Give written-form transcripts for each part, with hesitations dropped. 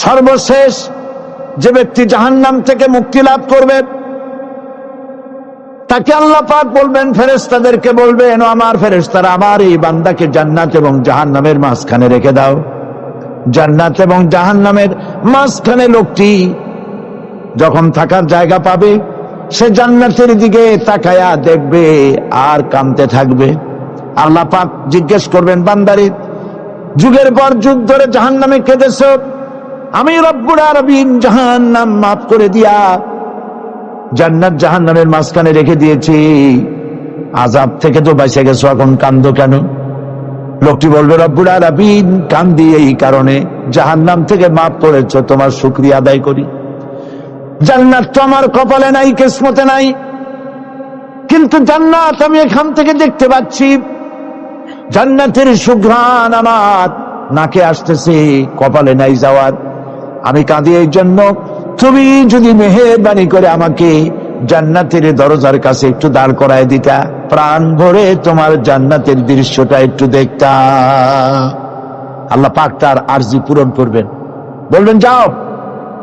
সর্বশেষ যে ব্যক্তি জাহান্নাম থেকে মুক্তি লাভ করবে তাকে আল্লাহ পাক বলবেন, ফেরেশতাদেরকে বলবেন, ও আমার ফেরেশতারা, আমার এই বান্দাকে জান্নাত এবং জাহান্নামের মাঝখানে রেখে দাও। জান্নাত এবং জাহান্নামের মাঝখানে লোকটি যখন থাকার জায়গা পাবে, সে জান্নাতের দিকে তাকায়া দেখবে আর কাঁদতে থাকবে। আল্লাহ পাক জিজ্ঞেস করবেন, বান্দারে, যুগের পর যুগ ধরে জাহান্নামে কেঁদেছ, আমি রব্বুল আলামিন জাহান্নাম মাফ করে দিয়া জান্নাত জাহান্নামের মাঝখানে রেখে দিয়েছি, আযাব থেকে তো বেঁচে গেছো, এখন কান্দো কেন? লোকটি বলবে, রব্বুল আলামিন, কান্দি এই কারণে, জাহান্নাম থেকে মাফ করেছো, তোমার শুকরিয়া আদায় করি। জান্নাত তো আমার কপালে নাই, কিসমতে নাই, কিন্তু জান্নাত আমি এখান থেকে দেখতে পাচ্ছি, জান্নাতের সুঘ্রাণ আমার নাকে আসতেছে, কপালে নাই যাওয়ার। আমি কাঁদি এই জন্য, তুমি যদি মেহেরবানি করে আমাকে জান্নাতের দরজার কাছে একটু দাঁড় করায় দিতা, প্রাণ ভরে তোমার জান্নাতের দৃশ্যটা একটু দেখতা। আল্লাহ পাক তার আরজি পূরণ করবেন, বলবেন যাও,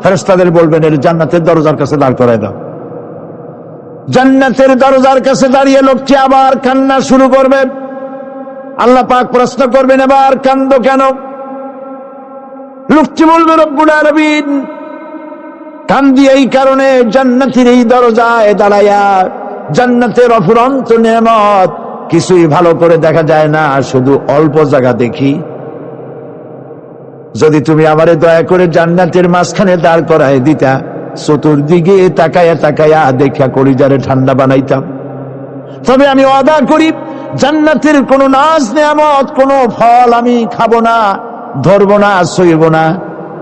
ফেরেশতাদের বলবেন এর জান্নাতের দরজার কাছে দাঁড় করায় দাও। জান্নাতের দরজার কাছে দাঁড়িয়ে লোকটি আবার কান্না শুরু করবে। আল্লাহ পাক প্রশ্ন করবেন, এবার কান্দো কেন? লোকটি বলবে, রব্বুল আলামিন, কান্দি এই কারণে, জান্নাতের এই দরজায় দাঁড়ায়া জান্নাতের অফুরন্ত নেয়ামত কিছুই ভালো করে দেখা যায় না, শুধু অল্প জায়গা দেখি। যদি তুমি আমারে দয়া করে জান্নাতের মাঝখানে দাঁড় করায় দিতা, চতুর্দিকে তাকায়া তাকায়া দেখা কলিজারে ঠান্ডা বানাইতাম। তবে আমি ওয়াদা করি, জান্নাতের কোন নাজ নেয়ামত, কোন ফল আমি খাবো না, ধরবো না, সইব না।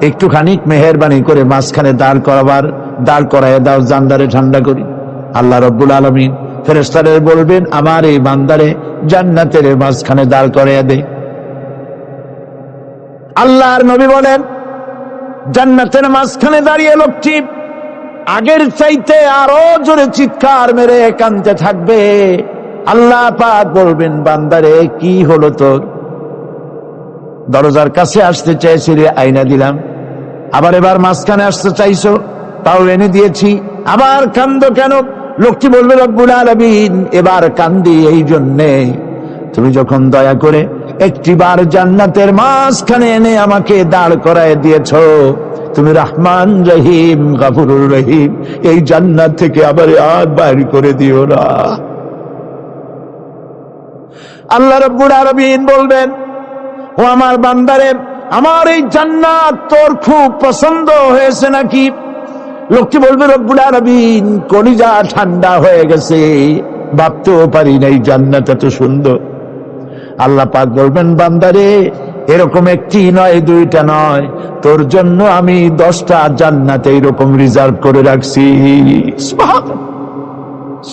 একটুখানি মেহেরবানি করে মাঝখানে দাঁড় করায় দাও, জানদারে ঠান্ডা করি। আল্লাহ রব্বুল আলামিন ফেরেশতাদের বলবেন, আমার এই বান্দারে জান্নাতের মাঝখানে দাঁড় করাইয়া দে। আল্লাহর নবী বলেন, জান্নাতের মাঝখানে দাঁড়িয়ে লোকটি আগের চাইতে আরো জোরে চিৎকার মেরে কাঁদতে থাকবে। আল্লাহ পাক বলবেন, বান্দারে, কি হলো তোর? দরজার কাছে আসতে চাইছিলে, আইনা দিলাম। আবার এবার মাঝখানে আসতে চাইছো, তাও এনে দিয়েছি, আবার কান্দো কেন? লোকটি বলবে, রব্বুল আলামিন, এবার কান্দি এই জন্যে, তুমি যখন দয়া করে একটিবার জান্নাতের মাঝখানে এনে আমাকে দাঁড় করায় দিয়েছো, তুমি রহমান রহিম গফুরুর রহিম, এই জান্নাত থেকে আবার আর বাইর করে দিও না। আল্লাহ রাব্বুল আলামিন বলবেন, ও আমার বান্দারে, আমার এই জান্নাত তোর খুব পছন্দ হয়েছে নাকি? লোকটি বলবে, রব্বুল আলামিন, কলিজা ঠান্ডা হয়ে গেছে, ভাবতেও পারি নাই জান্নাত এত সুন্দর। আল্লাহ পাক বলবেন, বান্দারে, এরকম একটি নয়, দুইটা নয়, তোর জন্য আমি 10টা জান্নাত এইরকম রিজার্ভ করে রাখছি। সুবহানাল্লাহ,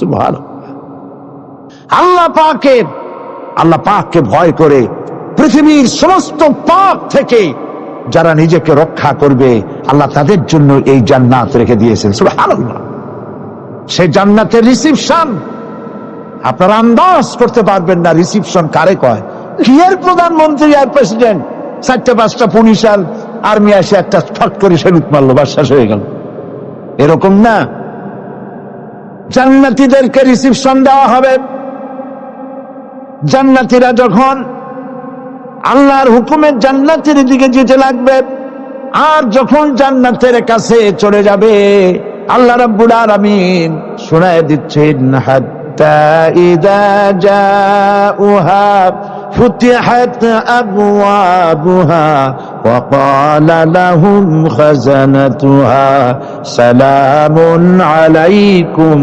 সুবহানাল্লাহ। আল্লাহ পাককে ভয় করে পৃথিবীর সমস্ত পাপ থেকে যারা নিজেকে রক্ষা করবে, আল্লাহ তাদের জন্য এই জান্নাত রেখে দিয়েছেন। সুবহানাল্লাহ। সেই জান্নাতের রিসিপশন আপনারা আন্দাজ করতে পারবেন না, রিসিপশন কারে কয়। কি এর প্রধানমন্ত্রী আর প্রেসিডেন্ট, 4টা-5টা পুলিশ আর আর্মি এসে একটা ফট করে সেলুট মারলো, বাস শেষ হয়ে গেল, এরকম না। জান্নাতীদেরকে রিসিপশন দেওয়া হবে। জান্নাতীরা যখন আল্লাহর হুকুমে জান্নাতের দিকে যেতে লাগবে, আর যখন জান্নাতের কাছে চলে যাবে, আল্লাহ রাব্বুল আলামিন শোনায় দিচ্ছেন, হাত্তা ইযা জাউহা ফুতিহাত আবওয়াবুহা ওয়া ক্বালা লাহুম খাযানাতুহা সালামুন আলাইকুম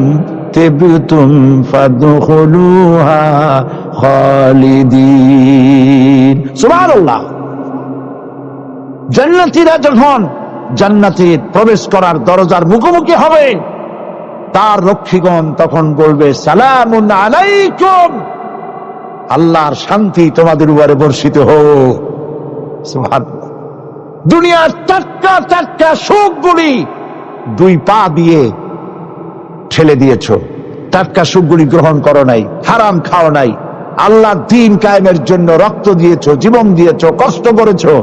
তিবতুম ফাদখুলুহা খালিদিন। সুবহানাল্লাহ। জান্নাতীরা যখন জান্নাতে প্রবেশ করার দরজার মুখোমুখি হবে, তার রক্ষীগণ তখন বলবে, সালামুন আলাইকুম, আল্লাহর শান্তি তোমাদের উপরে বর্ষিত হোক। সুবহানাল্লাহ। দুনিয়ার টাটকা টাটকা সুখগুলি 2 পা দিয়ে ঠেলে দিয়েছো, টাটকা সুখগুলি গ্রহণ করো নাই, হারাম খাও নাই, আল্লাহর দ্বীন কায়েমের জন্য রক্ত দিয়েছো, জীবন দিয়েছো, কষ্ট করেছো,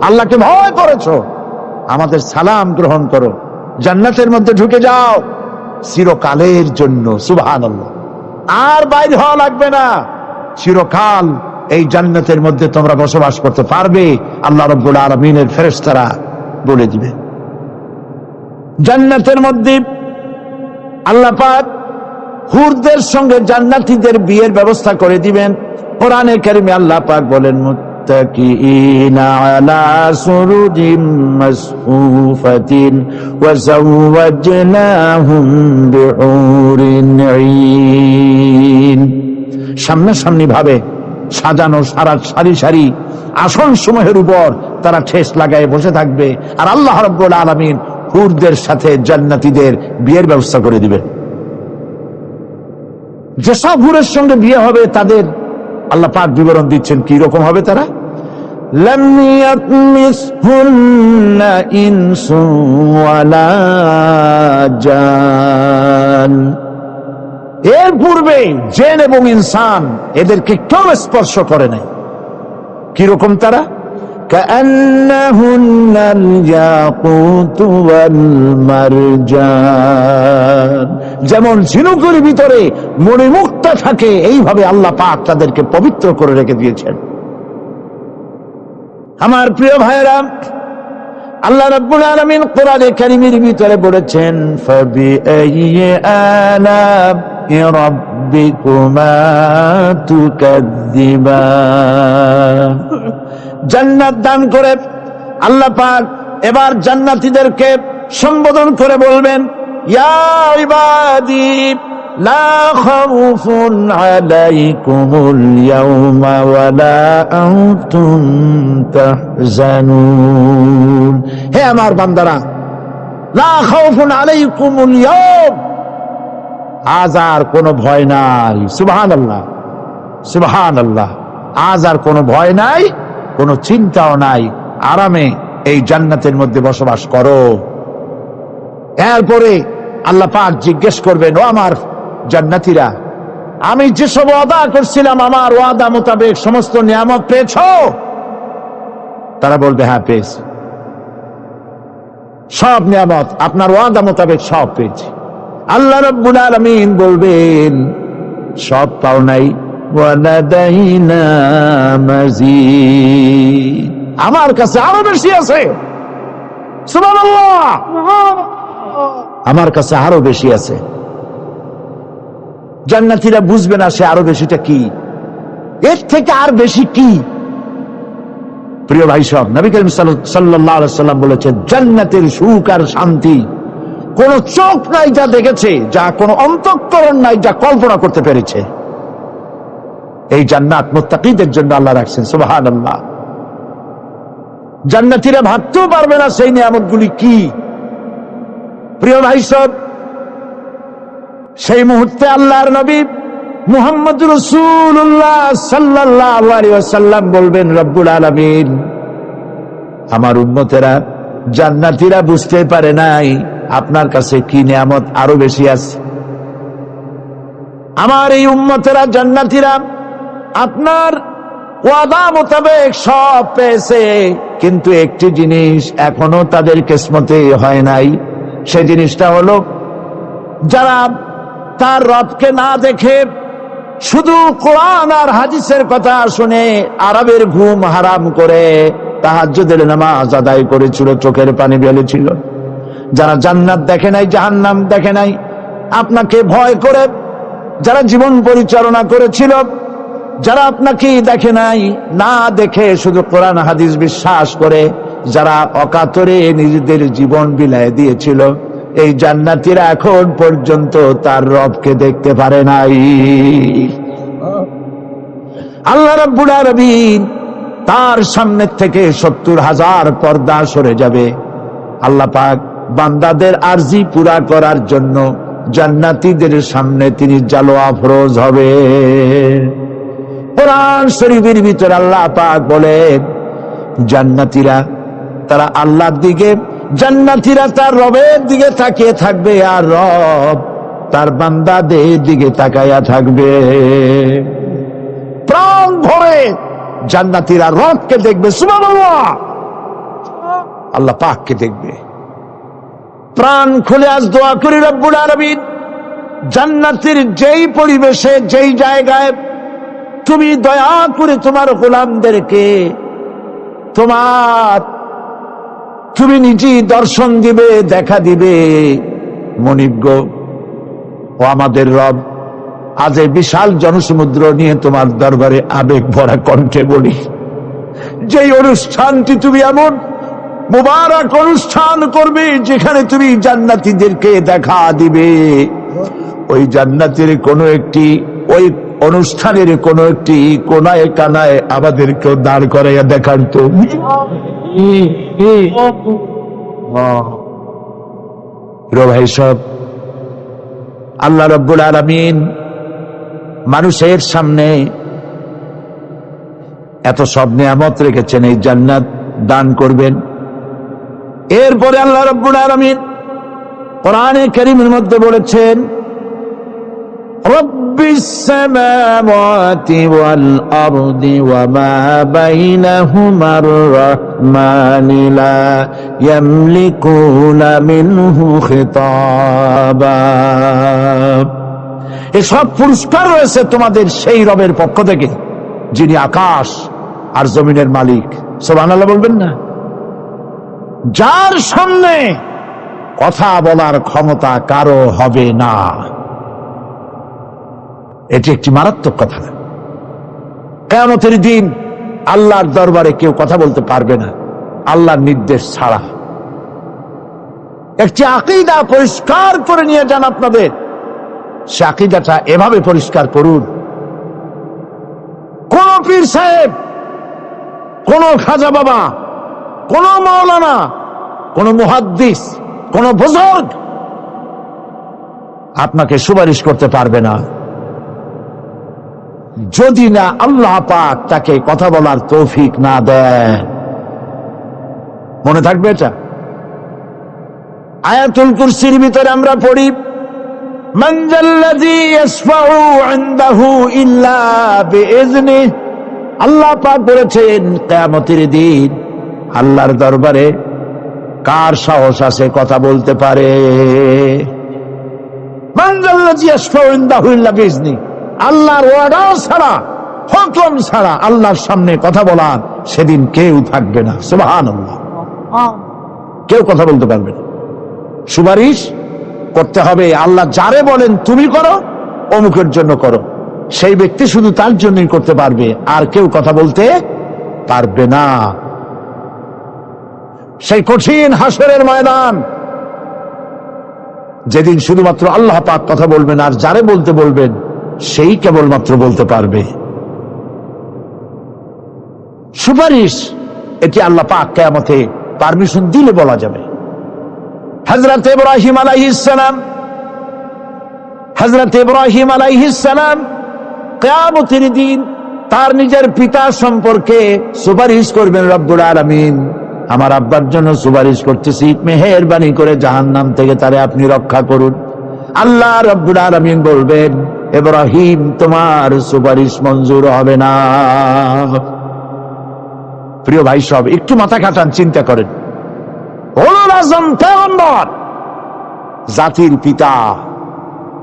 আল্লাহকে ভয় করেছো। আমাদের সালাম গ্রহণ করো, জান্নাতের মধ্যে ঢুকে যাও চিরকালের জন্য। সুবহানাল্লাহ। আর বাইরে হওয়া লাগবে না, চিরকাল এই জান্নাতের মধ্যে তোমরা বসবাস করতে পারবে, আল্লাহ রাব্বুল আলামিনের ফেরেশতারা বলে দিবে। জান্নাতের মধ্যে আল্লাহ পাক হুরদের সঙ্গে জান্নাতীদের বিয়ের ব্যবস্থা করে দিবেন। কোরআনে কারিমে আল্লাহ পাক বলেন, মুত্তাকিইনা আলা সুরুজিম মাসফুফাতিন ওয়া যাওয়াজনাহুম বিহুরিন ঈন। সামনাসামনি ভাবে সাজানো সারি সারি আসন সমূহের উপর তারা ঠেস লাগায় বসে থাকবে, আর আল্লাহ রাব্বুল আলামিন হুরদের সাথে জান্নাতীদের বিয়ের ব্যবস্থা করে দিবেন। যেসব হুরের সঙ্গে বিয়ে হবে তাদের আল্লাহ পাক বিবরণ দিচ্ছেন কি রকম হবে তারা। লাম ইয়াতমিসহুন্না ইনসু ওয়ালা জান। এর পূর্বে জিন এবং ইনসান এদেরকে কেউ স্পর্শ করে নাই। কি রকম তারা? কাআন্নাহুন্নাল ইয়াকুতু ওয়াল মারজান। যেমন ঝিনুকের ভিতরে মণিমুক্তা থাকে, এইভাবে আল্লাহ পাক তাদেরকে পবিত্র করে রেখে দিয়েছেন। আমার প্রিয় ভাইরা, আল্লাহ রাব্বুল আলামিন কোরআনে কারীমের ভিতরে বলেছেন, ফাবিআইয়ি আলা'i রাব্বিকুমা তুকাযযিবান। জান্নাত দান করে আল্লাহ পাক এবার জান্নাতীদেরকে সম্বোধন করে বলবেন, ইয়া ইবাদি লা খাউফুন আলাইকুমুল ইয়াওমা ওয়ালা আনতুম তাহজানুন। হে আমার বান্দারা, লা খাউফুন আলাইকুমুল ইয়াওম, আজ আর কোনো ভয় নাই। সুবহানাল্লাহ, সুবহানাল্লাহ। আজ আর কোনো ভয় নাই, কোনো চিন্তাও নাই, আরামে এই জান্নাতের মধ্যে বসবাস করো। এরপরে আল্লাহ পাক জিজ্ঞেস করবেন, ও আমার জান্নাতীরা, আমি যেসব ওয়াদা করছিলাম আমার ওয়াদা মোতাবেক সমস্ত নিয়ামত পেয়েছো? তারা বলবে, হ্যাঁ পেয়েছি, সব নিয়ামত আপনার ওয়াদা মোতাবেক সব পেয়েছি। আল্লাহ রাব্বুল আলামিন বলবেন, সব পাও নাই, ওয়ালাদাইনা মাজিদ, আমার কাছে আরো বেশি আছে। সুবহানাল্লাহ, আমার কাছে আরো বেশি আছে। জান্নাতীরা বুঝবে না সে আরো বেশিটা কি, এর থেকে আর বেশি কি। প্রিয় ভাই সব, নবী করিম সাল্লাল্লাহু আলাইহি ওয়াসাল্লাম বলেছেন, জান্নাতের সুখ আর শান্তি কোন চোখ নাই যা দেখেছে, যা কোন অন্তঃকরণ নাই যা কল্পনা করতে পেরেছে। এই জান্নাত মুত্তাকিদের জন্য আল্লাহ রাখছেন। সুবহানাল্লাহ। জান্নাতীরা ভাবতেও পারবে না সেই নিয়ামতগুলি কি। প্রিয় ভাই সব, সেই মুহূর্তে আল্লাহর নবী মুহাম্মদ রাসূলুল্লাহ সাল্লাল্লাহু আলাইহি ওয়াসাল্লাম বলবেন, রব্বুল আলামিন, আমার উম্মতেরা জান্নাতীরা বুঝতে পারে নাই আপনার কাছে কি নিয়ামত আরো বেশি আছে। আমার এই উম্মতেরা জান্নাতীরা আপনার ওয়াদা মোতাবেক সব পেয়েছে, কিন্তু একটি জিনিস এখনো তাদের কিসমতে হয় নাই। সে জিনিসটা হলো, যারা তার রবকে না দেখে শুধু কোরআন আর হাদিসের কথা শুনে আরবের ঘুম হারাম করে তাহাজ্জুদের নামাজ আদায় করেছিল, চোখের পানি ফেলেছিল, যারা জান্নাত দেখে নাই, জাহান্নাম দেখে নাই, আপনাকে ভয় করে যারা জীবন পরিচালনা করেছিল, যারা আপনাকে দেখে নাই, না দেখে শুধু কোরআন হাদিস বিশ্বাস করে যারা অকাতরে নিজেদের জীবন বিলায় দিয়েছিল, এই জান্নাতীরা এখন পর্যন্ত তার রবকে দেখতে পারে নাই। আল্লাহ রাব্বুল আলামিন তার সামনে থেকে ৭০,০০০ পর্দা সরে যাবে। আল্লাহ পাক বান্দাদের আরজি পুরা করার জন্য জান্নাতীদের সামনে তিনি জালোয়া ফরোজ হবে। কোরআন শরীফের ভিতরে আল্লাহ পাক বলেন, জান্নাতীরা তারা আল্লাহর দিকে, জান্নাতীরা তার রবের দিকে তাকিয়ে থাকবে, আর রব তার বান্দাদের দিকে তাকায়া থাকবে। প্রাণ ভরে জান্নাতীরা রবকে দেখবে। সুবহানাল্লাহ। আল্লাহ পাককে দেখবে। প্রাণ খুলে আজ দোয়া করি রব্বুল আলামিন, জান্নাতের যেই পরিবেশে যেই জায়গায় তুমি দয়া করে তোমার গোলামদেরকে তুমি নিজেই দর্শন দিবে, দেখা দিবে। মনিব গো, ও আমাদের রব, আজ এই বিশাল জনসমুদ্র নিয়ে তোমার দরবারে আবেগ ভরা কণ্ঠে বলি, যেই অনুষ্ঠানটি তুমি এমন মুবারক অনুষ্ঠান করবে যেখানে তুমি জান্নাতীদেরকে দেখা দিবে, ওই জান্নাতের কোনো একটি, ওই অনুষ্ঠানের কোনো একটি কোনায় কানায় আমাদেরকেও দাঁড় করাইয়া দেখার তো। ভাই সব, আল্লাহ রাব্বুল আলামিন মানুষের সামনে এত সব নিয়ামত রেখেছেন, এই জান্নাত দান করবেন। এরপরে আল্লাহ রাব্বুল আলামিন কোরআনে কারীমের মধ্যে বলেছেন, রব্বিস সামাওয়াতি ওয়াল আরদি ওয়া মা বাইনাহুমার রাহমানি লা ইয়ামলিকুনা মিনহু খিতাবা। এসব পুরস্কার রয়েছে তোমাদের সেই রবের পক্ষ থেকে যিনি আকাশ আর জমিনের মালিক। সুবহানাল্লাহ বলবেন না? যার সামনে কথা বলার ক্ষমতা কারো হবে না। এটি একটি মারাত্মক কথা। কিয়ামতের দিন আল্লাহর দরবারে কেউ কথা বলতে পারবে না আল্লাহর নির্দেশ ছাড়া। একটি আকীদা পরিষ্কার করে নিয়ে যান আপনাদের, সে আকীদাটা এভাবে পরিষ্কার করুন, কোন পীর সাহেব, কোন খাজা বাবা, কোন মাওলানা, কোন মুহাদ্দিস, কোন বুজুর্গ আপনাকে সুপারিশ করতে পারবে না যদি না আল্লাহ পাক তাকে কথা বলার তৌফিক না দেয়। মনে থাকবে এটা। আয়াতুল কুরসির ভিতরে আমরা পড়ি, মান যাল্লাযী ইয়াশফাউ ইনদাহু ইল্লা বিইজনিহি। আল্লাহ পাক বলেছেন কিয়ামতের দিন আল্লাহর দরবারে কার সাহস আছে কথা বলতে পারে? মান যাল্লাযী ইয়াশফাউ ইনদাহু ইল্লা বিইজনিহি। আল্লাহর ওয়াদা ছাড়া, হুকুম ছাড়া আল্লাহর সামনে কথা বলার সেদিন কেউ থাকবে না। সুবহানাল্লাহ। কেউ কথা বলতে পারবে না। সুপারিশ করতে হবে আল্লাহ যারে বলেন তুমি করো, অমুকের জন্য করো, সেই ব্যক্তি শুধু তার জন্যই করতে পারবে, আর কেউ কথা বলতে পারবে না। সেই কঠিন হাসরের ময়দান, যেদিন শুধুমাত্র আল্লাহ পাক কথা বলবেন, আর যারে বলতে বলবেন সেই কেবলমাত্র বলতে পারবে। সুপারিশ এটি আল্লাহ পাক কিয়ামতে পারমিশন দিলে বলা যাবে। হযরত ইব্রাহিম আলাইহিস সালাম কিয়ামতের দিন তার নিজের পিতা সম্পর্কে সুপারিশ করবেন, রব্বুল আলামিন আমার আব্বার জন্য সুপারিশ করতেছি, মেহেরবানি করে জাহান্নাম থেকে তারে আপনি রক্ষা করুন। আল্লাহ রব্বুল আলামিন বলবেন, ইব্রাহিম তোমার সুপারিশ মঞ্জুর হবে না। প্রিয় ভাই সব, একটু মাথা খাটান, চিন্তা করেন। উলুল আযম পয়গম্বর, জাতির পিতা।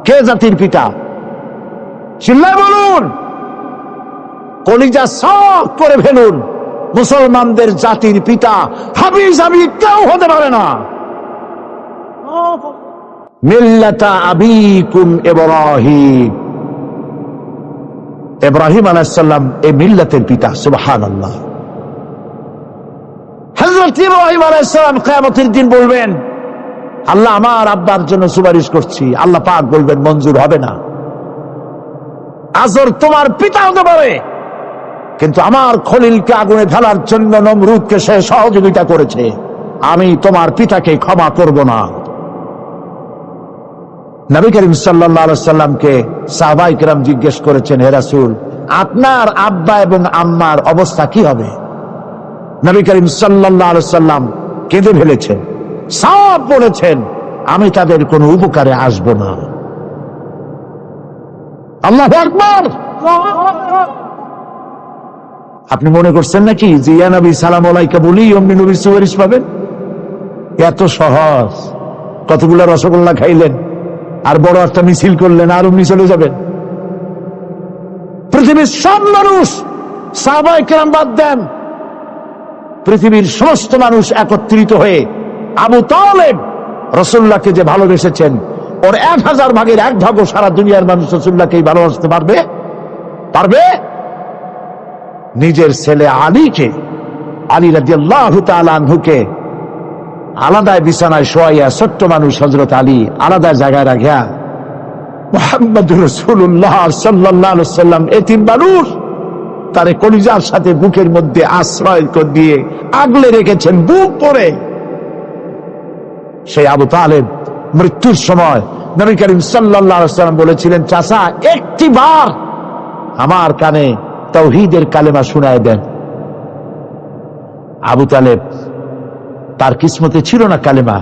কে জাতির পিতা? চিল্লায় বলুন, কলিজা সাফ করে ফেলুন। মুসলমানদের জাতির পিতা হাবিজ কেউ হতে পারে না। মিল্লাতা আবিকুম ইব্রাহিম। ইব্রাহিম আলাইহিস সালাম এই মিল্লাতের পিতা। সুবহানাল্লাহ। হযরত ইব্রাহিম আলাইহিস সালাম কিয়ামতের দিন বলবেন, আল্লাহ আমার আব্বার জন্য সুপারিশ করছি। আল্লাহ পাক বলবেন মঞ্জুর হবে না। আজর তোমার পিতা হতে পারে, কিন্তু আমার খলিলকে আগুনে ঢালার জন্য নমরুদকে সে সহযোগিতা করেছে, আমি তোমার পিতাকে ক্ষমা করব না। নবী করিম সাল্লাল্লাহু আলাইহি সাল্লামকে সাহাবায়ে কেরাম জিজ্ঞেস করেছেন, হে রাসূল, আপনার আব্বা এবং আম্মার অবস্থা কি হবে? নবী করিম সাল্লাল্লাহু আলাইহি সাল্লাম কেঁদে ফেলেছেন, সাফ বলেছেন, আমি তাদের কোনো উপকারে আসব না। আল্লাহু আকবার। আপনি মনে করছেন নাকি যে ইয়া নবী সালাম আলাইকা বলি অমনি নবীর সুপারিশ পাবেন? এত সহজ। কতগুলা রসগোল্লা খাইলেন আর বড় একটা মিছিল করলেন, আর অমনি চলে যাবেন। পৃথিবীর সব মানুষ, সাহাবায়ে কেরাম বাদ দেন, পৃথিবীর সমস্ত মানুষ একত্রিত হয়ে আবু তালেব রাসূলুল্লাহকে যে ভালোবেসেছেন, ওর 1000 ভাগের 1 ভাগও সারা দুনিয়ার মানুষ রাসূলুল্লাহকেই ভালোবাসতে পারবে? পারবে? নিজের ছেলে আলীকে, আলী রাদিয়াল্লাহু তাআলা আনহুকে আলাদা বিছানায় শোয়াইয়া, ছোট্ট মানুষ হযরত আলী আলাদা জায়গায় রাখিয়া মুহাম্মদুর রাসূলুল্লাহ সাল্লাল্লাহু আলাইহি ওয়াসাল্লাম এতিম মানুষ, তারে কলিজার সাথে বুকের মধ্যে আশ্রয় দিয়ে আগলে রেখেছেন বুক পরে। সেই আবু তালেব মৃত্যুর সময় নবী করিম সাল্লাল্লাহু আলাইহি ওয়াসাল্লাম বলেছিলেন, চাচা একটি বার আমার কানে তাওহীদের কালেমা শোনায় দেন। আবু তালেব, তার কিসমতে ছিল না কালেমা।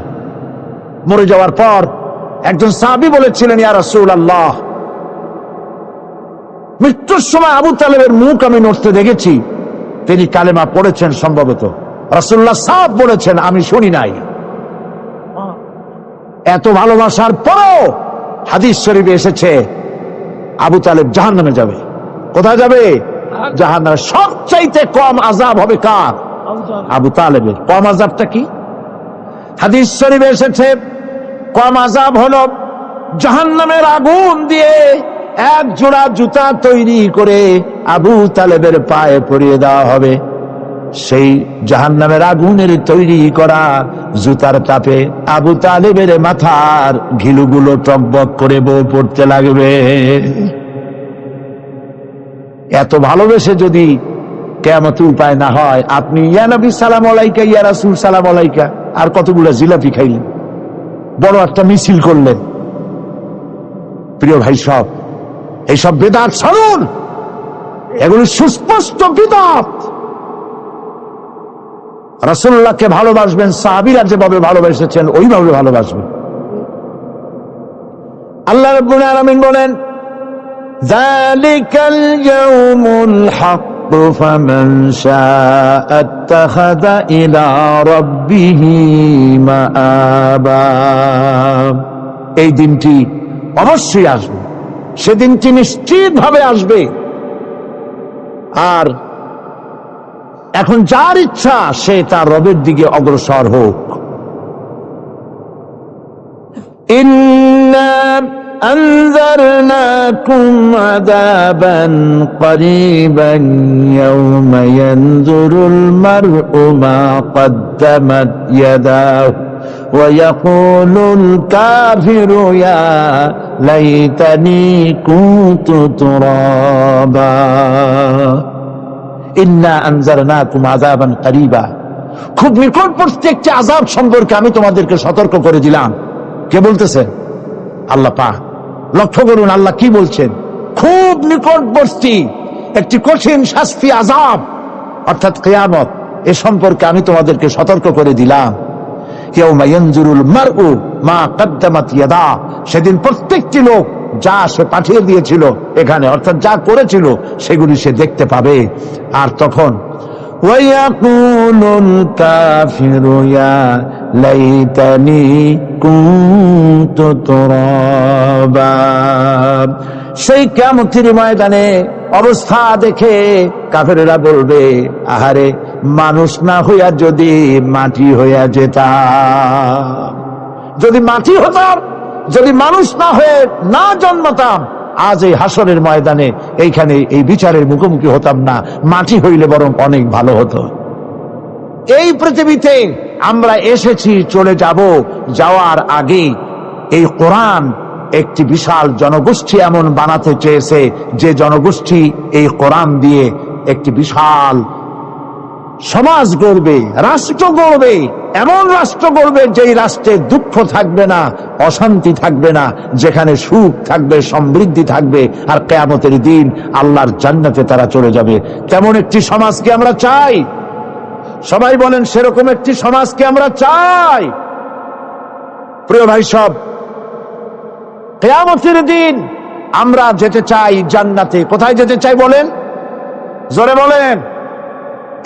মরে যাওয়ার পর একজন সাহাবী বলেছিলেন, ইয়া রাসূলুল্লাহ, মৃত্যুর সময় আবু তালেবের মুখ আমি নড়তে দেখেছি, তিনি কালেমা পড়েছেন সম্ভবত। রাসূলুল্লাহ সাহেব বলেছেন, আমি শুনি নাই। এত ভালোবাসার পরও হাদিস শরীফে এসেছে আবু তালেব জাহান্নামে যাবে। কোথায় যাবে? জাহান্নামে। সবচাইতে কম আযাব হবে কার? আবু তালেবের। কম আযাবটা কি? হাদিস শরীফে এসেছে কম আযাব হলো জাহান্নামের আগুন দিয়ে 1 জোড়া জুতা তৈরি করে আবু তালেবের পায়ে পরিয়ে দেওয়া হবে। সেই জাহান্নামের আগুনের তৈরি করা জুতার তাপে আবু তালেবের মাথার ঘিলুগুলো টকবক করে বউ পড়তে লাগবে। এত ভালোবেসে যদি কিয়ামতে উপায় না হয়, আপনি ইয়া নবী সালাম আলাইকা, ইয়া রাসূল সালাম আলাইকা, আর কতগুলো জিলাপি খাইলেন, বড় একটা মিছিল করলেন। প্রিয় ভাই সব, এইসব বিদআত ছাড়ুন, এগুলি সুস্পষ্ট বিদআত। রাসূলুল্লাহকে ভালোবাসবেন, সাহাবীরা যেভাবে ভালোবেসেছেন ওইভাবে ভালোবাসবেন। আল্লাহ রাব্বুল আলামিন বলেন, যালিকাল ইয়াউমুল হক ফামান শাআ ইত্তাখাযা ইলা রাব্বিহি মাআবা। এই দিনটি অবশ্যই আসবে, সেদিনটি নিশ্চিতভাবে আসবে। আর এখন যার ইচ্ছা সে তার রবের দিকে অগ্রসর হোক। ইন্না আনজারনাকুম আযাবান করিবান ইয়াওমা ইয়ানজুরুল মার'উ মা কদ্দামাত ইয়াদাহু ওয়া ইয়াকুলুল কাফিরু ইয়া লাইতানি কুনতু তুরাবা। ইন্না আনজারনাকুম আযাবান করিবা, খুব নিকটবর্তী একটি আযাব সম্পর্কে আমি তোমাদেরকে সতর্ক করে দিলাম। কে বলতেছে? আল্লাহ পাক। লক্ষ্য করুন আল্লাহ কি বলছেন, খুব নিকটবর্তী একটি কঠিন শাস্তি, আযাব অর্থাৎ কিয়ামত, এ সম্পর্কে আমি তোমাদেরকে সতর্ক করে দিলাম। ইয়াউমা ইয়ানজুরুল মার'উ মা কদ্দামাত ইয়াদা, সেদিন প্রত্যেকটি লোক যা সে পাঠিয়ে দিয়েছিল এখানে, অর্থাৎ যা করেছিল সেগুলি সে দেখতে পাবে। আর তখন ওয়ায়াকুলুল কাফিরু ইয়া লাইতানি কুনতু তুরাবা, সেই কিয়ামতের ময়দানে অবস্থা দেখে কাফেরেরা বলবে, আহারে মানুষ না হইয়া যদি মাটি হইয়া যেতাম, যদি মাটি হতাম, যদি মানুষ না হয়ে না জন্মতাম, আজ এই হাসরের ময়দানে এইখানে এই বিচারের মুখোমুখি হতাম না, মাটি হইলে বরং অনেক ভালো হতো। এই পৃথিবীতে আমরা এসেছি, চলে যাব, যাওয়ার আগে এই কোরআন একটি বিশাল জনগোষ্ঠী এমন বানাতে চেয়েছে যে জনগোষ্ঠী এই কোরআন দিয়ে একটি বিশাল সমাজ গড়বে, রাষ্ট্র গড়বে, এমন রাষ্ট্র গড়বে যেই রাষ্ট্রে দুঃখ থাকবে না, অশান্তি থাকবে না, যেখানে সুখ থাকবে, সমৃদ্ধি থাকবে, আর কিয়ামতের দিন আল্লাহর জান্নাতে তারা চলে যাবে। তেমন একটি সমাজকে আমরা চাই। সবাই বলেন সেরকম একটি সমাজকে আমরা চাই। প্রিয় ভাই সব, কিয়ামতের দিন আমরা যেতে চাই জান্নাতে। কোথায় যেতে চাই বলেন? জোরে বলেন।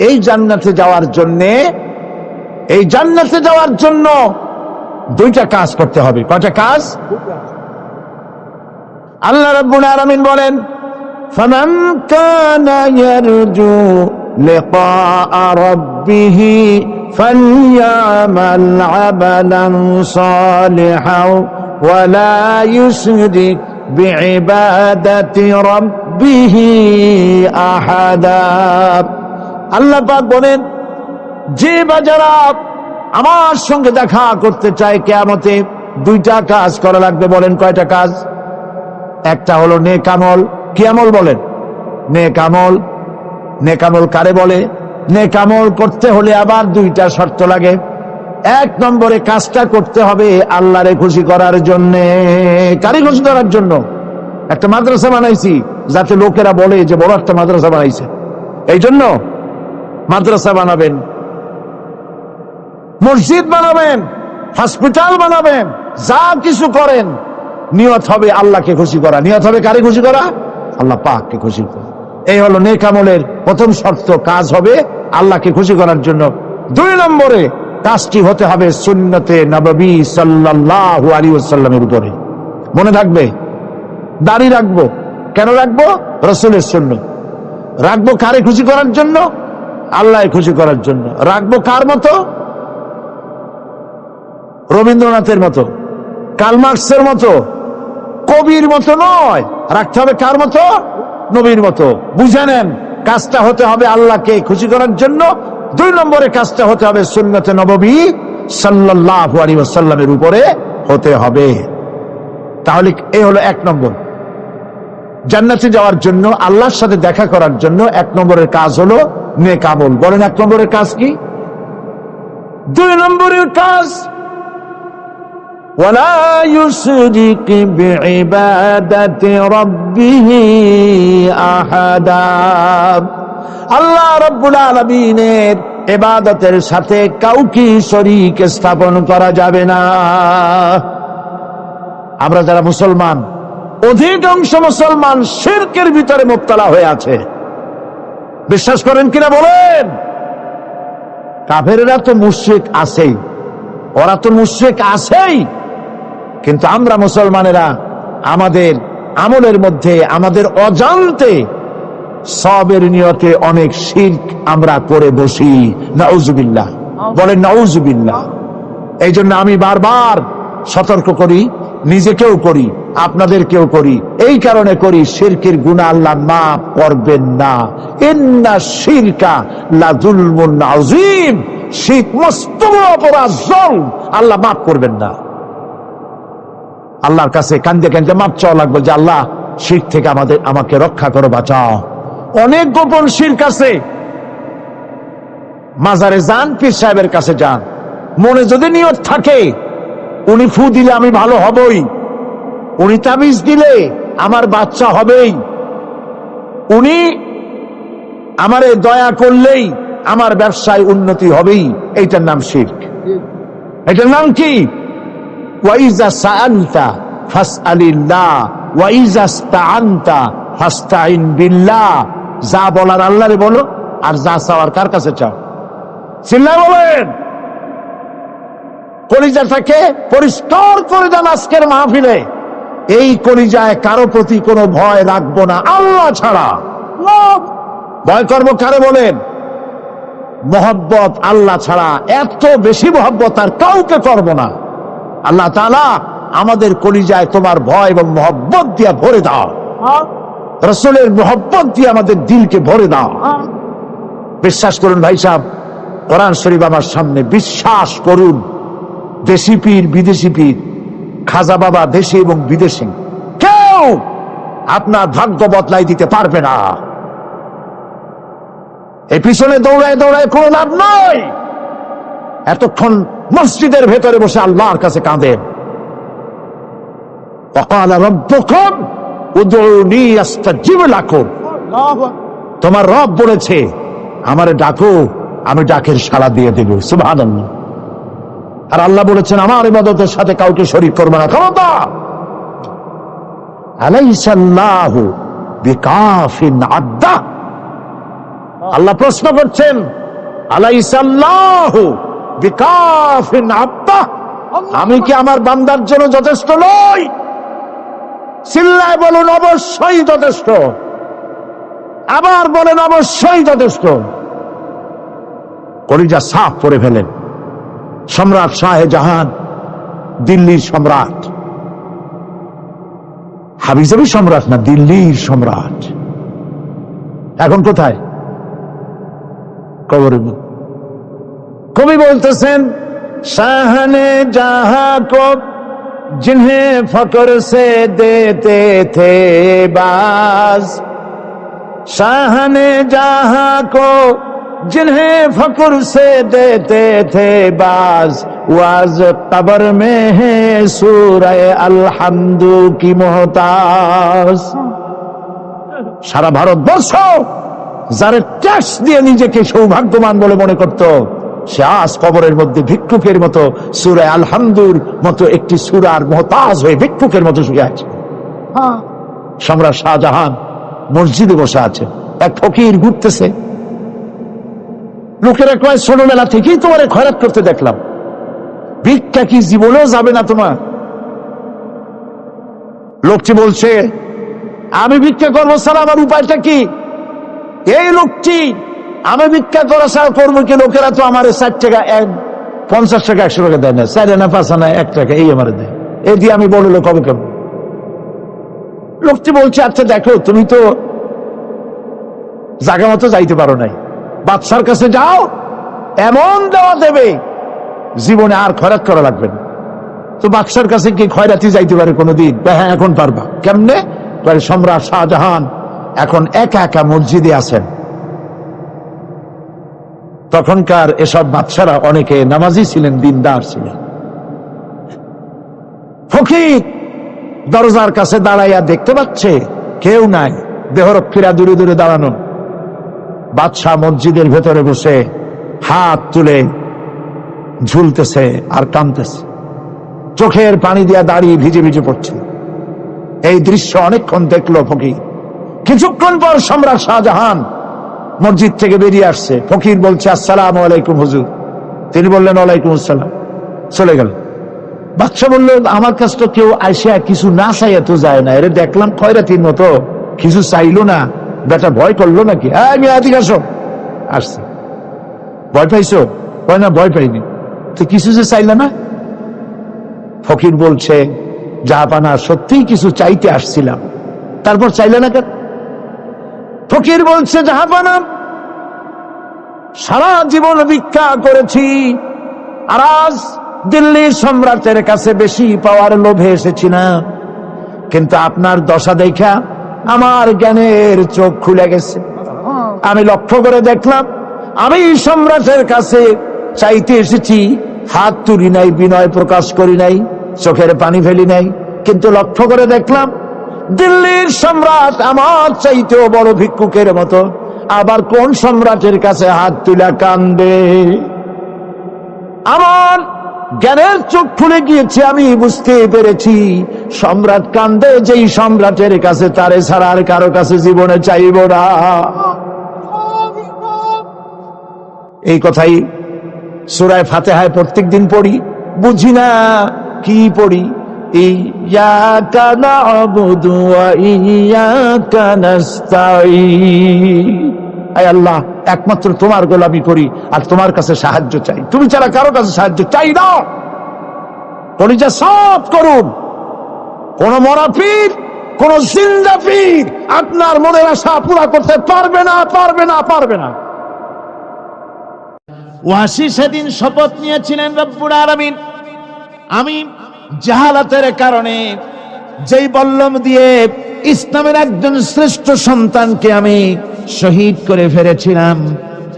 এই জান্নাতে যাওয়ার জন্যে এই জান্নাতে যাওয়ার জন্য দুইটা কাজ করতে হবে। কয়টা কাজ? আল্লাহ রাব্বুল আলামিন বলেন, ফামান কানা ইয়ারজু লিকাআ রাব্বিহি ফালইয়ামাল আমালান সালিহান ওয়া লা ইউশরিক বিইবাদাতি রাব্বিহি আহাদা। আল্লাহ পাক বলেন, যে বাজারা আমার সঙ্গে দেখা করতে চায় কিয়ামতে, দুইটা কাজ করা লাগবে। বলেন কয়টা কাজ? একটা হলো নেক আমল। কি আমল বলেন? নেক আমল। নেক আমল কারে বলে? নেক আমল করতে হলে আবার দুইটা শর্ত লাগে। এক নম্বরে কাজটা করতে হবে আল্লাহরে খুশি করার জন্য। কারে খুশি করার জন্য? একটা মাদ্রাসা বানাইছি যাতে লোকেরা বলে যে বড় একটা মাদ্রাসা বানাইছে, এই জন্য মাদ্রাসা বানাবেন, মসজিদ বানাবেন, হসপিটাল বানাবেন, যা কিছু করেন নিয়ত হবে আল্লাহকে খুশি করা। নিয়ত হবে কারে খুশি করা? আল্লাহ পাককে খুশি করা। এই হলো নেক আমলের প্রথম শর্ত। কাজ হবে আল্লাহকে খুশি করার জন্য। দুই নম্বরে কাজটি হতে হবে সুন্নতে নববী সাল্লাল্লাহু আলাইহি ওয়াসাল্লামের উপরে। মনে থাকবে, দাড়ি রাখবো। কেন রাখবো? রাসূলের সুন্নাত। রাখবো কারে খুশি করার জন্য? আল্লাহ খুশি করার জন্য। রাখবো কার মতো? রবীন্দ্রনাথের মতো, কার্ল মার্কসের মতো, কবির মতো নয়। রাখতে হবে কার মতো? নবীর মতো। বুঝে নেন, কাজটা হতে হবে আল্লাহকে খুশি করার জন্য। দুই নম্বরে কাজটা হতে হবে সুন্নতে নববী সাল্লাল্লাহু আলাইহি ওয়াসাল্লামের উপরে হতে হবে। তাহলে এই হলো এক নম্বর। জান্নাতে যাওয়ার জন্য, আল্লাহর সাথে দেখা করার জন্য এক নম্বরের কাজ হলো নেক আমল। বলেন এক নম্বরের কাজ কি? দুই নম্বরের কাজ ওয়ালা ইউশরিক বিইবাদাতি রাব্বিহি আহাদা। আল্লাহ রাব্বুল আলামিনের ইবাদতের সাথে কাউকে শরীক স্থাপন করা যাবে না। আমরা যারা মুসলমান, অধিকাংশ মুসলমান শিরকের ভিতরে মুবতালা হয়ে আছে। বিশ্বাস করেন কিনা বলেন? কাফেররা তো মুশরিক আছেই, ওরা তো মুশরিক আছেই, কিন্তু আমরা মুসলমানেরা আমাদের আমলের মধ্যে, আমাদের অজান্তে সবের নিয়তে অনেক শিরক আমরা করে বসি। নাউজুবিল্লাহ। বলেন নাউজুবিল্লাহ। এই জন্য আমি বারবার সতর্ক করি, নিজেকেও করি, আপনাদেরকেও করি। এই কারণে করি, শিরকের গুনাহ আল্লাহ মাফ করবেন না। ইন্না শিরকা লাযুলমুন আযীম। শিরক মস্ত বড় অপরাধ, জুলম, আল্লাহ মাফ করবেন না। আল্লাহর কাছে কান্দে কান্দে মাপ চাওয়া লাগবে যে আল্লাহ শিরক থেকে আমাকে রক্ষা করো, বাঁচাও। অনেক গোপন শিরক আছে। মাজারে যান, পীর সাহেবের কাছে যান, মনে যদি নিয়ত থাকে উনি ফু দিলে আমি ভালো হবই, উনি তাবিজ দিলে আমার বাচ্চা হবেই, উনি আমারে দয়া করলেই আমার ব্যবসায় উন্নতি হবেই, এইটার নাম শিরক। এটার নাম কি? ওয়াইজা সাআলতা ফাসআলিল্লাহ ওয়াইজা ইসতাআনতা ফাসতাইন বিল্লাহ। যা বলার আল্লাহরে বলো, আর যা চাওয়ার কার কাছে চাও? চিল্লায় বলেন। কলিজাটাকে পরিষ্কার করে দেন আজকের মাহফিলে। এই কলিজায় কারো প্রতি কোনো ভয় রাখবো না আল্লাহ ছাড়া। ভয় করবো কারে বলেন? মহব্বত আল্লাহ ছাড়া, এত বেশি মহব্বত আর কাউকে করবো না। আল্লাহ তাআলা আমাদের কলিজায় তোমার ভয় এবং মহব্বত দিয়ে ভরে দাও। রাসূলের মহব্বত দিয়ে আমাদের দিলকে ভরে দাও। বিশ্বাস করুন ভাই সাহেব, কোরআন শরীফ আমার সামনে, বিশ্বাস করুন। দেশি পীর, বিদেশি পীর, খাজা বাবা দেশি এবং বিদেশি, কেউ আপনার ভাগ্য বদলাই দিতে পারবে না। এই পিছনে দৌড়ায় দৌড়ায় কোনো লাভ নয়। এতক্ষণ মসজিদের ভেতরে বসে আল্লাহর কাছে কাঁদেন। ওয়াকালা রাব্বুকুম উদউনি আস্তাজিব লাকুম। তোমার রব বলেছে আমারে ডাকো, আমি ডাকের সাড়া দিয়ে দেব। সুবহানাল্লাহ। আর আল্লাহ বলেছেন আমার ইবাদতের সাথে কাউকে শরীক করবে না। খবরদার। আলাইসাল্লাহু বিকাফিন আবদা। আল্লাহ প্রশ্ন করছেন, আলাইসাল্লাহু বিকাফিন আব্দা, আমি কি আমার বান্দার জন্য যথেষ্ট নই? চিল্লায় বলুন অবশ্যই যথেষ্ট। আবার বলেন অবশ্যই যথেষ্ট। কলিজা সাফ করে ফেলেন। সম্রাট শাহজাহান, দিল্লির সম্রাট, হাবিজাবি সম্রাট না, দিল্লির সম্রাট। এখন কোথায়? কবরে। কবি বলতেছেন, শাহনে জাহাं को जिन्हें फक्र से देते थे बाज, शाहने जहां को जिन्हें फक्र से देते थे बाज, वाज कब्र में है सूरह अलहम्दु की मोहताज। সারা ভারতবর্ষ যারা ট্যাক্স দিয়ে নিজেকে সৌভাগ্যবান বলে মনে করত, সে আজ কবরের মধ্যে ভিক্ষুকের মতো সূরা আলহামদুর মতো একটি সূরার মুহতাজ হয়ে ভিক্ষুকের মতো শুয়ে আছে। সম্রাট শাহজাহান মসজিদে বসে আছে, এক ফকির ঘুরতেছে। লোকেরা কয়, ছোটবেলা থেকেই তোমার খয়রাত করতে দেখলাম, ভিক্ষা কি জীবনেও যাবে না তোমার? লোকটি বলছে, আমি ভিক্ষা করবো ছাড়া আমার উপায়টা কি? এই লোকটি, আমি ভিক্ষা করা ছাড়া করবো কি? লোকেরা তো আমার 60 টাকা, 50 টাকা, 100 টাকা দেয় না, 4 আনা 5 আনা 1 টাকা এই আমার দেয়, এই দিয়ে আমি বড় লোক হবে কেমন? লোকটি বলছে, আচ্ছা দেখো, তুমি তো জায়গা মতো যাইতে পারো নাই, বাদশার কাছে যাও, এমন দেওয়া দেবে জীবনে আর খয়রাত করা লাগবে না। তো বাদশার কাছে কি খয়রাতি যাইতে পারে কোনোদিন? হ্যাঁ, এখন পারবা। কেমনে? সম্রাট শাহজাহান এখন একা একা মসজিদে আছেন। তখনকার এসব বাদশারা অনেকে নামাজি ছিলেন, দিনদার ছিলেন। ফকির দরজার কাছে দাঁড়াইয়া দেখতে পাচ্ছে কেউ নাই, দেহরক্ষীরা দূরে দূরে দাঁড়ানো। বাদশাহ মসজিদের ভেতরে বসে হাত তুলে ঝুলতেছে আর কাঁদতেছে, চোখের পানি দিয়া দাঁড়িয়ে ভিজে ভিজে পড়ছে। এই দৃশ্য অনেকক্ষণ দেখলো ফকির। কিছুক্ষণ পর সম্রাট শাহজাহান মসজিদ থেকে বেরিয়ে আসছে। ফকির বলছে, আসসালামু আলাইকুম হুজুর। তিনি বললেন, ওয়ালাইকুম আসসালাম, চলে গেল। বাদশা বলল, আমার কাছে তো কেউ আইসা কিছু না চাইয়া তো যায় না, এরে দেখলাম খয়রাতির মতো কিছু চাইলো না, বেটা ভয় করলো নাকি? আমি আদিক আসো। আসছি। ভয় পাইছো? হয় না, ভয় পাইনি তো, কিছু যে চাইলে না? ফকির বলছে, জাহাপানা, সত্যিই কিছু চাইতে আসছিলাম, তারপর চাইলে না কেন? ফকির বলছে, জাহাপানা, সারা জীবন ভিক্ষা করেছি, আর আজ দিল্লির সম্রাটের কাছে বেশি পাওয়ার লোভে এসেছি না, কিন্তু আপনার দশা দেখা আমার জ্ঞানের চোখ খুলে গেছে। আমি লক্ষ্য করে দেখলাম, আমি সম্রাটের কাছে চাইতে এসেছি, হাত তুলি নাই, বিনয় প্রকাশ করি নাই, চোখের পানি ফেলি নাই, কিন্তু লক্ষ্য করে দেখলাম দিল্লির সম্রাট আমার চাইতেও বড় ভিক্ষুকের মতো। আবার কোন সম্রাটের কাছে হাত তুলা কান্দে? আমার জ্ঞানের চোখ খুলে গিয়েছে, আমি বুঝতে পেরেছি সম্রাট কান্দে যেই সম্রাটের কাছে, তারে ছাড়া আর কারো কাছে জীবনে চাইব না। এই কথাই সূরা ফাতিহায় প্রত্যেক দিন পড়ি, বুঝি না কি পড়ি? ইয়াকা না'বুদু ওয়া ইয়াকা নাস্তাঈন। আয় আল্লাহ, একমাত্র তোমার গোলামি করি আর তোমার কাছে সাহায্য চাই, তুমি ছাড়া কারো কাছে সাহায্য চাই না। কলিজা সাফ করুন। কোন মরা পীর, কোন জিন্দা পীর আপনার মনের আশা পুরা করতে পারবে না, পারবে না, পারবে না। ওয়াসি সেদিন শপথ নিয়েছিলেন, রব্বুল আলামিন, আমি জাহালাতের কারণে যেই বল্লম দিয়ে ইসলামের একজন শ্রেষ্ঠ সন্তানকে আমি শহীদ করে ফেলেছিলাম,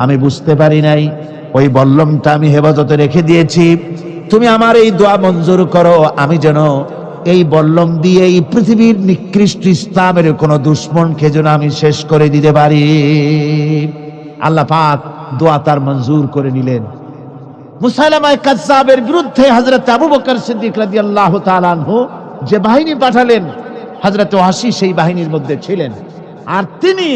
আমি বুঝতে পারি নাই, ওই বল্লমটা আমি হেফাজতে রেখে দিয়েছি। তুমি আমার এই দোয়া মঞ্জুর করো, আমি যেন এই বল্লম দিয়ে এই পৃথিবীর নিকৃষ্ট ইসলামের কোন দুশ্মনকে যেন আমি শেষ করে দিতে পারি। আল্লাহ পাক দোয়া তার মঞ্জুর করে নিলেন। মুসাইলামা কাযযাবের বিরুদ্ধে হযরত আবু বকর সিদ্দিক রাদিয়াল্লাহু তাআলা আনহু যে বাহিনী পাঠালেন, হযরত ওয়াসি সেই বাহিনীর মধ্যে ছিলেন। আর তিনি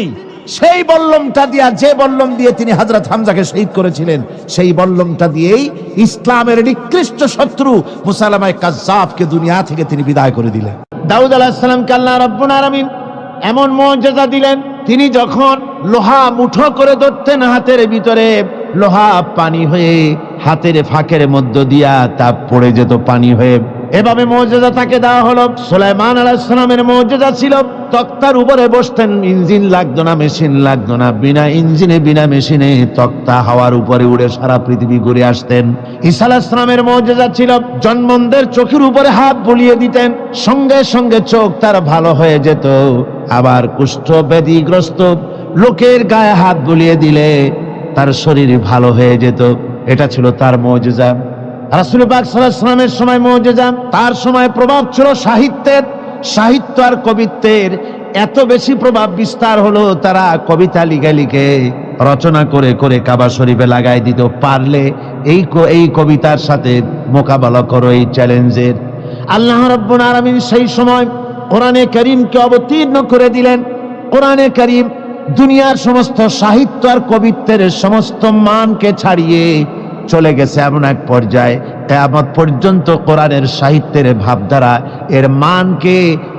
সেই বল্লমটা দিয়া, যে বল্লম দিয়ে তিনি হযরত হামজাকে শহীদ করেছিলেন, সেই বল্লমটা দিয়েই ইসলামের নিকৃষ্ট শত্রু মুসাইলামা কাজ্জাবকে দুনিয়া থেকে তিনি বিদায় করে দিলেন। দাউদ আলাইহিস সালামকে আল্লাহ রাব্বুল আলামিন এমন মুজিজা দিলেন, তিনি যখন লোহা মুঠো করে ধরতেন হাতের ভিতরে, লোহা পানি হয়ে হাতের ফাঁকের মধ্য দিয়া তা পড়ে যেত পানি হয়ে। এভাবে মুজিজা তাকে দেওয়া হলো। সুলাইমান আলাইহিস সালামের মুজিজা ছিল তক্তার উপরে বসতেন, ইঞ্জিন লাগতো না, মেশিন লাগতো না, বিনা ইঞ্জিনে বিনা মেশিনে তক্তা হাওয়ার উপরে উড়ে সারা পৃথিবী ঘুরে আসতেন। ঈসা আলাইহিস সালামের মুজিজা ছিল জন্মদের চোখের উপরে হাত বুলিয়ে দিতেন, সঙ্গে সঙ্গে চোখ তার ভালো হয়ে যেত। আবার কুষ্ঠ ব্যাধিগ্রস্ত লোকের গায়ে হাত বুলিয়ে দিলে তার শরীর ভালো হয়ে যেত। এটা ছিল তার মুজিজা। রাসূল পাক সাল্লাল্লাহু আলাইহি ওয়াসাল্লামের সময় মুজিজা, তার সময় প্রভাব ছিল সাহিত্যের। সাহিত্য আর কবিত্বের এত বেশি প্রভাব বিস্তার হলো, তারা কবিতা লিখে লিখে রচনা করে করে কাবা শরীফে লাগাই দিত। পারলে এই কবিতার সাথে মোকাবেলা করো এই চ্যালেঞ্জের। আল্লাহ রাব্বুল আলামিন সেই সময় কোরআনে কারীমকে অবতীর্ণ করে দিলেন। কোরআনে কারীম দুনিয়ার সমস্ত সাহিত্য আর কবিত্বের সমস্ত মানকে ছাড়িয়ে চলে গেছে এমন এক পর্যায়ে, কিয়ামত পর্যন্ত কোরআনের সাহিত্যের ভাবধারা এর মানকে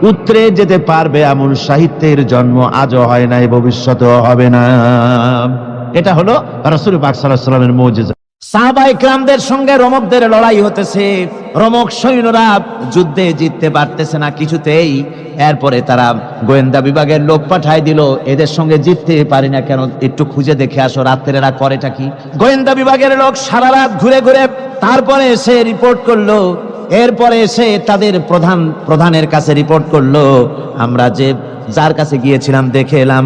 উতরে যেতে পারবে এমন সাহিত্যের জন্ম আজও হয় নাই, ভবিষ্যতেও হবে না। এটা হলো রাসূল পাক সাল্লাল্লাহু আলাইহি ওয়াসাল্লামের মুজিজা। সাহাবায়ে কেরামদের সঙ্গে রোমকদের লড়াই হতেছে, রোমক সৈন্যরা যুদ্ধে জিততে পারতেছে না কিছুতেই। এরপরে তারা গোয়েন্দা বিভাগের লোক পাঠায় দিল, এদের সঙ্গে জিততে পারি না কেন, একটু খুঁজে দেখে আসো রাত্রে এরা করেটা কি। গোয়েন্দা বিভাগের লোক সারা রাত ঘুরে ঘুরে তারপরে এসে রিপোর্ট করলো। এরপরে এসে তাদের প্রধানের কাছে রিপোর্ট করলো, আমরা যার কাছে গিয়েছিলাম দেখে এলাম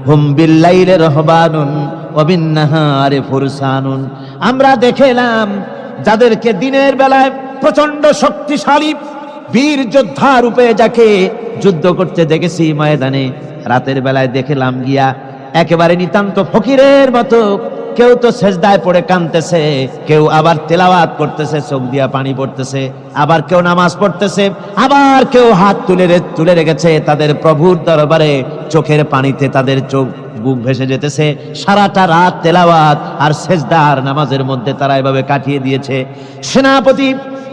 হুম বিল্লাইলি রাহবানুন ওয়া বিন্নাহারি ফুরসানুন, আমরা দেখে এলাম যাদেরকে দিনের বেলায় প্রচন্ড শক্তিশালী বীর যোদ্ধা রূপে যাকে যুদ্ধ করতে দেখেছি ময়দানে, রাতের বেলায় দেখলাম গিয়া একেবারে নিতান্ত ফকিরের মতো কেউ তো সেজদায় পড়ে কাঁদতেছে, কেউ আবার তেলাওয়াত করতেছে, চোখ দিয়া পানি পড়তেছে, আবার কেউ নামাজ পড়তেছে, আবার কেউ হাত তুলে রেখেছে তাদের প্রভুর দরবারে, চোখের পানিতে তাদের চোখ বুক ভেসে যেতেছে। সারাটা রাত তেলাওয়াত আর সেজদা আর নামাজের মধ্যে তারা এভাবে কাটিয়ে দিয়েছে। সেনাপতি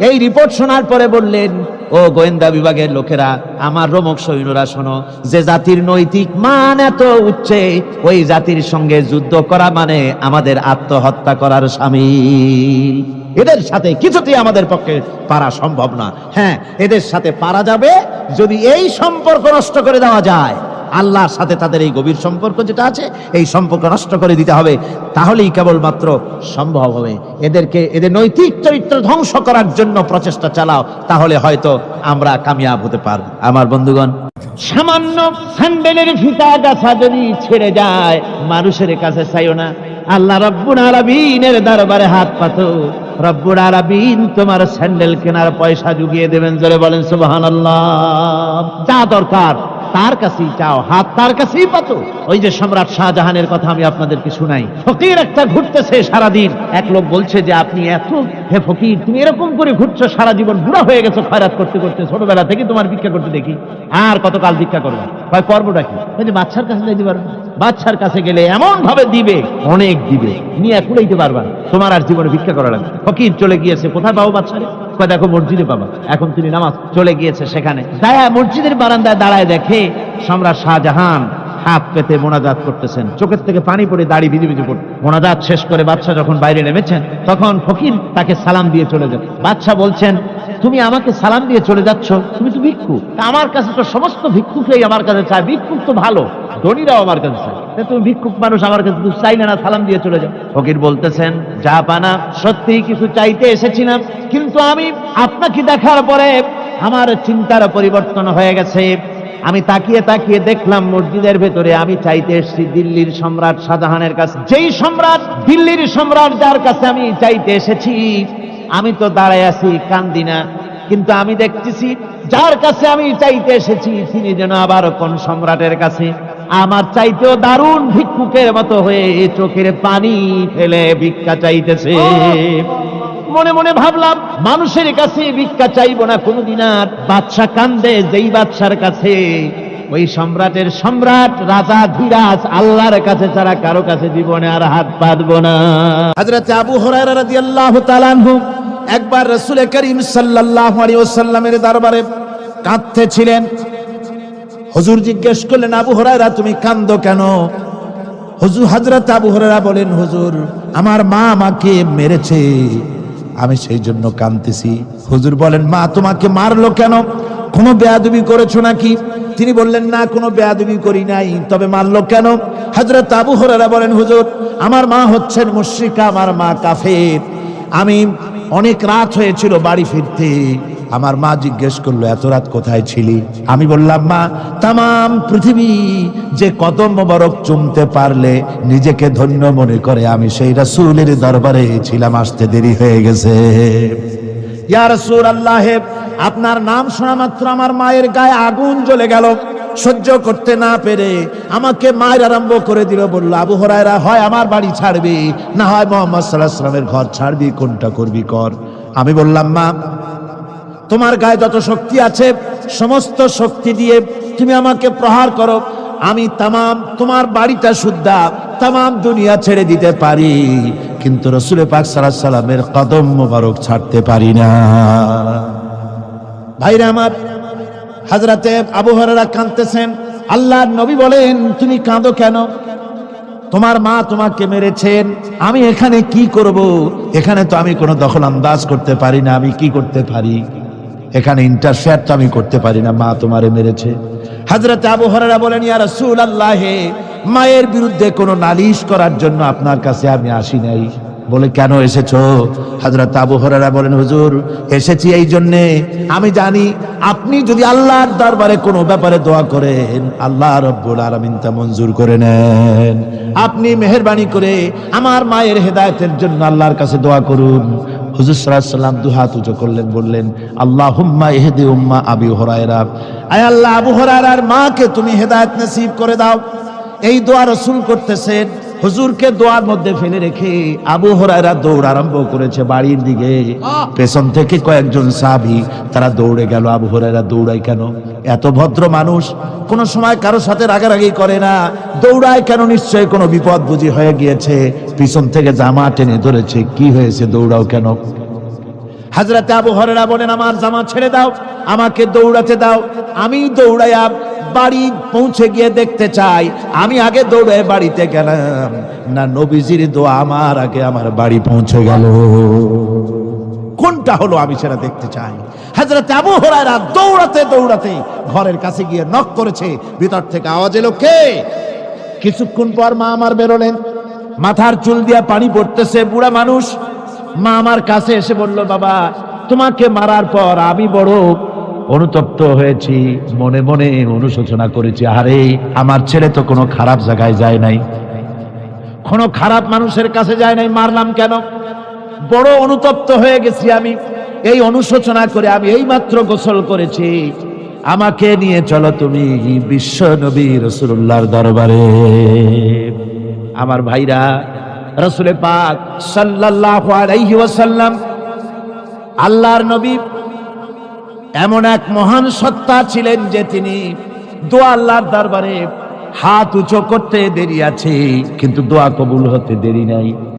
এই রিপোর্ট শোনার পরে বললেন, ও গোয়েন্দা বিভাগের লোকেরা, আমার রোমক সৈন্যরা শোনো, যে জাতির নৈতিক মান এত উচ্চে, ওই জাতির সঙ্গে যুদ্ধ করা মানে আমাদের আত্মহত্যা করার শামিল। এদের সাথে কিছুতেই আমাদের পক্ষে পারা সম্ভব না। হ্যাঁ, এদের সাথে পারা যাবে যদি এই সম্পর্ক নষ্ট করে দেওয়া যায়। আল্লাহর সাথে তাদের এই গভীর সম্পর্ক যেটা আছে, এই সম্পর্ক নষ্ট করে দিতে হবে, তাহলেই কেবলমাত্র সম্ভব হবে। এদের নৈতিক চরিত্র ধ্বংস করার জন্য প্রচেষ্টা চালাও, তাহলে হয়তো আমরা কামিয়াব হতে পারব। আমার বন্ধুগণ, সামান্য স্যান্ডেলের ফিতা গাছা যদি ছেড়ে যায়, মানুষের কাছে চাইও না, আল্লাহ রব্বুল আলামিনের দরবারে হাত পাতো। রব্বুল আলামিন তোমার স্যান্ডেল কেনার পয়সা জুগিয়ে দেবেন। জোরে বলেন সুবহানাল্লাহ। যা দরকার তার কাছেই চাও, হাত তার কাছেই পাতো। ওই যে সম্রাট শাহজাহানের কথা আমি আপনাদেরকে শুনাই, ফকির একটা ঘুরতেছে সারাদিন। এক লোক বলছে যে আপনি হে ফকির, তুমি এরকম করে ঘুরছো সারা জীবন, বুড়া হয়ে গেছো খয়রাত করতে করতে, ছোটবেলা থেকে তোমার ভিক্ষা করতে দেখি, আর কতকাল ভিক্ষা করবে? হয় করবোটা কি? যে বাচ্চার কাছে যাইতে পারবে, বাচ্চার কাছে গেলে এমন ভাবে দিবে, অনেক দিবে, নিয়ে কুলাইতে পারবা, তোমার আর জীবনে ভিক্ষা করা লাগবে। ফকির চলে গিয়েছে, কোথায় পাবো বাচ্চারে? দেখো মসজিদে পাবা। এখন তিনি নামাজ চলে গিয়েছে, সেখানে মসজিদের বারান্দায় দাঁড়ায় দেখে সম্রাট শাহজাহান হাত পেতে মোনাজাত করতেছেন, চোখের থেকে পানি পড়ে দাড়ি ভিজে ভিজে পড়ে। মোনাজাত শেষ করে বাদশা যখন বাইরে নেমেছেন, তখন ফকির তাকে সালাম দিয়ে চলে যান। বাদশা বলছেন, তুমি আমাকে সালাম দিয়ে চলে যাচ্ছ, তুমি তো ভিক্ষুক, আমার কাছে তো সমস্ত ভিক্ষুকই আমার কাছে চায়, ভিক্ষুক তো ভালো, ধনীরাও আমার কাছে চায়, তুমি ভিক্ষুক মানুষ আমার কাছে তুমি চাইলে না, সালাম দিয়ে চলে যাও। ফকির বলতেছেন, যা পানা সত্যি কিছু চাইতে এসেছিলাম, কিন্তু আমি আপনাকে দেখার পরে আমার চিন্তার পরিবর্তন হয়ে গেছে। আমি তাকিয়ে তাকিয়ে দেখলাম মসজিদের ভেতরে, আমি চাইতে এসেছি দিল্লির সম্রাট শাহজাহানের কাছে। যেই সম্রাট, দিল্লির সম্রাট যার কাছে আমি চাইতে এসেছি, আমি তো দাঁড়ায় আছি, কান্দি না, কিন্তু আমি দেখতেছি যার কাছে আমি চাইতে এসেছি তিনি যেন আবার কোন সম্রাটের কাছে আমার চাইতেও দারুণ ভিক্ষুকের মতো হয়ে চোখের পানি ফেলে ভিক্ষা চাইতেছে। মনে মনে ভাবলাম, মানুষের কাছে ভিক্ষা চাইবো না কোনদিন আর। বাদশা কান্দে, যেই বাদশার কাছে ওই সম্রাটের সম্রাট রাজা ধীরাজ আল্লাহর কাছে ছাড়া কারো কাছে জীবনে আর হাত পাতবো না। হযরত আবু হুরায়রা রাদিয়াল্লাহু তাআলা আনহু একবার রাসূল করিম সাল্লাল্লাহু আলাইহি ওয়াসাল্লামের দরবারে কাঁদতেছিলেন। হুজুর জিজ্ঞেস করলেন, আবু হুরায়রা তুমি কাঁদো কেন? হযরত আবু হুরায়রা বলেন, হুজুর আমার মা আমাকে মেরেছে, আমি সেই জন্য কাঁদতেছি। হুজুর বলেন, মা তোমাকে মারলো কেন? কোনো বেয়াদবি করেছো নাকি? তিনি বললেন, না কোনো বেয়াদবি করি নাই, তবে মারলো কেন? হযরত আবু হুরায়রা বলেন, হুজুর আমার মা হচ্ছেন মুশরিকা, আমার মা কাফের। আমি অনেক রাত হয়েছিল বাড়ি ফিরতে, আমার মা জিজ্ঞেস করলো এত রাত কোথায় ছিলি? আমি বললাম, মা তাম পৃথিবী যে কদম মোবারক চুমতে পারলে নিজেকে ধন্য মনে করে, আমি সেই রাসূলের দরবারে ছিলাম, আসতে দেরি হয়ে গেছে। ইয়া রাসূলুল্লাহ, আপনার নাম শোনা মাত্র আমার মায়ের গায়ে আগুন জ্বলে গেল। সহ্য করতে না পেরে আমাকে মায়ের আরম্ভ করে দিল। বলল, আবু হুরায়রা হয় আমার বাড়ি ছাড়বি, না হয় মুহাম্মদ সাল্লাল্লাহু আলাইহি ওয়াসাল্লামের ঘর ছাড়বি, কোনটা করবি কর। আমি বললাম, মা তোমার গায়ে যত শক্তি আছে সমস্ত শক্তি দিয়ে তুমি আমাকে প্রহার করো, আমি তামাম তোমার বাড়িটা সুদ্ধা তামাম দুনিয়া ছেড়ে দিতে পারি, কিন্তু রাসূল পাক সাল্লাল্লাহু আলাইহি ওয়াসাল্লামের কদম মোবারক ছাড়তে পারি না। ভাইরা আমার, হযরতে আবু হুরায়রা কাঁদতেছেন। আল্লাহর নবী বলেন, তুমি কাঁদো কেন? তোমার মা তোমাকে মেরেছেন, আমি এখানে কি করব? এখানে তো আমি কোনো দখল আন্দাজ করতে পারি না, আমি কি করতে পারি? এখানে ইন্টারফেয়ার তো আমি করতে পারি না, মা তোমারে মেরেছে। হযরত আবু হুরায়রা বলেন, ইয়া রাসূলুল্লাহ, মায়ের বিরুদ্ধে কোনো নালিশ করার জন্য আপনার কাছে আমি আসি নাই। বলে, কেন এসেছো? হযরত আবু হুরায়রা বলেন, হুজুর এসেছি এই জন্যে, আমি জানি আপনি যদি আল্লাহর দরবারে কোনো ব্যাপারে দোয়া করেন, আল্লাহ রাব্বুল আলামিন তা মঞ্জুর করে নেন। আপনি মেহেরবানি করে আমার মায়ের হেদায়েতের জন্য আল্লাহর কাছে দোয়া করুন। হুজুর সাল্লাল্লাহু আলাইহি ওয়াসাল্লাম দুহাত উঁচু করলেন, বললেন, আল্লাহুম্মা ইহদি উম্মা আবি হুরায়রা, আয় আল্লাহ আবু হুরায়রার মাকে তুমি হেদায়েত নসিব করে দাও। এই দোয়া রাসূল করতেছেন। হুজুরকে দোয়ার মধ্যে ফেলে রেখে আবু হুরায়রা দৌড় আরম্ভ করেছে বাড়ির দিকে। পেছন থেকে কয়েকজন সাহাবী তারা দৌড়ে গেল। আবু হুরায়রা দৌড়ায় কেন? এত ভদ্র মানুষ, কোন সময় কারোর সাথে রাগারাগি করে না, দৌড়ায় কেন? নিশ্চয়ই কোনো বিপদ বুঝি হয়ে গিয়েছে, পিছন থেকে জামা টেনে ধরেছে। কি হয়েছে, দৌড়াও কেন? হযরত আবু হুরায়রা বলেন, আমার জামা ছেড়ে দাও, আমাকে দৌড়াতে দাও। আমি দৌড়াইয়া বাড়ি পৌঁছে গিয়ে দেখতে চাই, আমি আগে দৌড়ে বাড়িতে গেলাম না নবীজির দোয়া আমার আগে আমার বাড়ি পৌঁছে গেল, কোনটা হলো আমি সেটা দেখতে চাই। হযরত আবু হুরায়রা দৌড়াতে দৌড়াতে ঘরের কাছে গিয়ে নক করেছে। ভিতর থেকে আওয়াজ এলো, কে? কিছুক্ষণ পর মা আমার বেরোলেন, মাথার চুল দিয়া পানি পড়তেছে, বুড়া মানুষ। মা আমার কাছে এসে বলল, বাবা তোমাকে মারার পর আমি বড় অনুতপ্ত হয়েছি, মনে মনে অনুশোচনা করেছি, আরে আমার ছেলে তো কোনো খারাপ জায়গায় যায় নাই, কোনো খারাপ মানুষের কাছে যায় নাই, মারলাম কেন? বড় অনুতপ্ত হয়ে গেছি আমি। এই অনুশোচনা করে আমি এই মাত্র গোসল করেছি, আমাকে নিয়ে চলো তুমি বিশ্ব নবী রাসূলুল্লাহর দরবারে। আমার ভাইরা, রাসূল পাক সাল্লাল্লাহু আলাইহি ওয়াসাল্লাম আল্লাহর নবী এমন এক মহান সত্তা ছিলেন যে তিনি দোয়া আল্লাহর দরবারে হাত উঁচু করতে দেরি আছে, কিন্তু দোয়া কবুল হতে দেরি নাই।